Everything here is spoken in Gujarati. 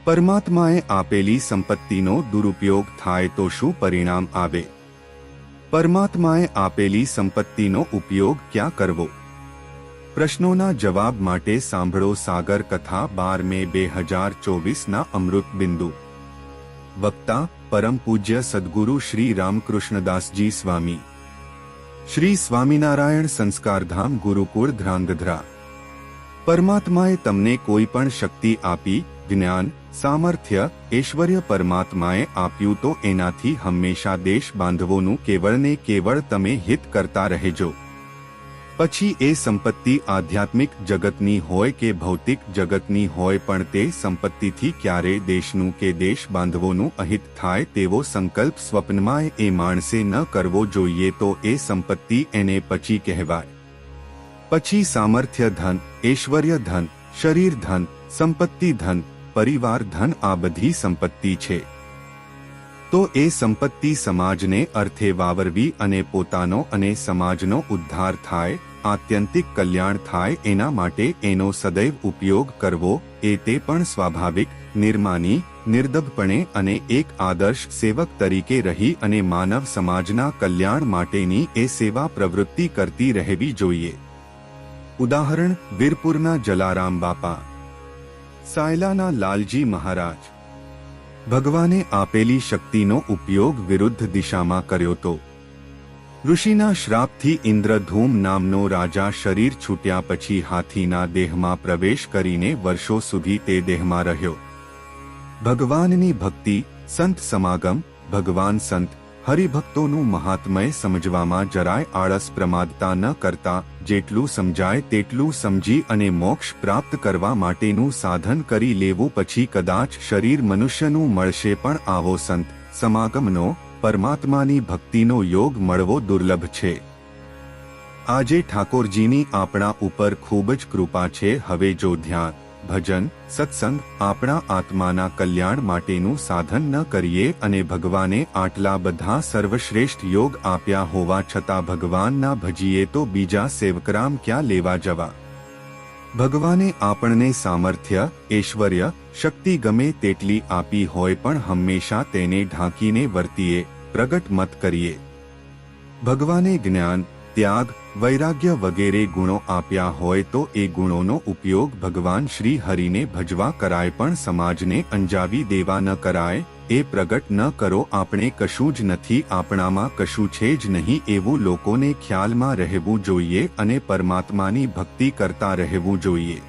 પરમાત્માએ આપેલી સંપત્તિનો દુરુપયોગ થાય તો શું પરિણામ આવે? પરમાત્માએ આપેલી સંપત્તિનો ઉપયોગ ક્યાં કરવો? પ્રશ્નોના જવાબ માટે સાંભળો સાગર કથા 12 મે 2024ના અમૃત બિંદુ। વક્તા પરમ પૂજ્ય સદગુરુ શ્રી રામકૃષ્ણદાસજી સ્વામી। શ્રી સ્વામિનારાયણ સંસ્કારધામ ગુરુકુળ ધ્રાંગધ્રા। પરમાત્માએ તમને કોઈ પણ શક્તિ આપી, જ્ઞાન, સામર્થ્ય, ઐશ્વર્ય પરમાત્માએ આપ્યું તો એનાથી હંમેશા દેશ બાંધવોનું કેવળ ને કેવળ તમે હિત કરતા રહેજો। પછી એ સંપત્તિ આધ્યાત્મિક જગતની હોય કે ભૌતિક જગતની હોય, પણ તે સંપત્તિથી ક્યારે દેશનું કે દેશ બાંધવોનું અહિત થાય તેવો સંકલ્પ સ્વપ્નમાં એ માણસે ન કરવો જોઈએ, તો એ સંપત્તિ એને પછી કહેવાય। પછી સામર્થ્ય ધન, ઐશ્વર્ય ધન, શરીર ધન, સંપત્તિ ધન, પરિવાર ધન, આ બધી સંપત્તિ છે। તો એ સંપત્તિ સમાજને અર્થે વાવરવી અને પોતાનો અને સમાજનો ઉદ્ધાર થાય, આત્યંતિક કલ્યાણ થાય, એના માટે એનો સદૈવ ઉપયોગ કરવો એ તે પણ સ્વાભાવિક, નિર્માની, નિર્દબપણે અને એક આદર્શ સેવક તરીકે રહી અને માનવ સમાજના કલ્યાણ માટેની એ સેવા પ્રવૃત્તિ કરતી રહેવી જોઈએ। ઉદાહરણ વીરપુરના જલારામ બાપા, સાયલાના લાલજી મહારાજ। ભગવાને આપેલી શક્તિનો ઉપયોગ વિરુદ્ધ દિશામાં કર્યો તો ઋષિના શ્રાપથી ઇન્દ્રધૂમ નામનો રાજા શરીર છૂટ્યા પછી હાથીના દેહમાં પ્રવેશ કરીને વર્ષો સુધી તે દેહમાં રહ્યો। ભગવાનની ભક્તિ, સંત સમાગમ, ભગવાન સંત હરિભક્તોનું મહાત્મય સમજવામાં જરાય આળસ પ્રમાદતા ન કરતા, જેટલું સમજાય તેટલું સમજી અને મોક્ષ પ્રાપ્ત કરવા માટેનું સાધન કરી લેવું। પછી કદાચ શરીર મનુષ્યનું મળશે, પણ આવો સંત સમાગમનો, પરમાત્માની ભક્તિનો યોગ મળવો દુર્લભ છે। આજે ઠાકોરજીની આપણા ઉપર ખૂબ જ કૃપા છે। હવે જો ધ્યાન, ભજન, સત્સંગ આપણા આત્માના કલ્યાણ માટેનું સાધન ન કરીએ અને ભગવાને આટલા બધા સર્વશ્રેષ્ઠ યોગ આપ્યા હોવા છતાં ભગવાન ના ભજીએ તો બીજા સેવકરામ ક્યાં લેવા જવા? ભગવાને આપણને સામર્થ્ય, ઐશ્વર્ય, શક્તિ ગમે તેટલી આપી હોય, પણ હંમેશા તેને ઢાંકીને વર્તીએ, પ્રગટ મત કરીએ। ભગવાને જ્ઞાન, ત્યાગ, વૈરાગ્ય વગેરે ગુણો આપ્યા હોય તો એ ગુણોનો ઉપયોગ ભગવાન શ્રી હરિને ભજવા કરાય, પણ સમાજને અંજાવી દેવા ન કરાય। એ પ્રગટ ન કરો, આપણે કશું જ નથી, આપણામાં કશું છે જ નહીં, એવું લોકોને ખ્યાલમાં રહેવું જોઈએ અને પરમાત્માની ભક્તિ કરતા રહેવું જોઈએ।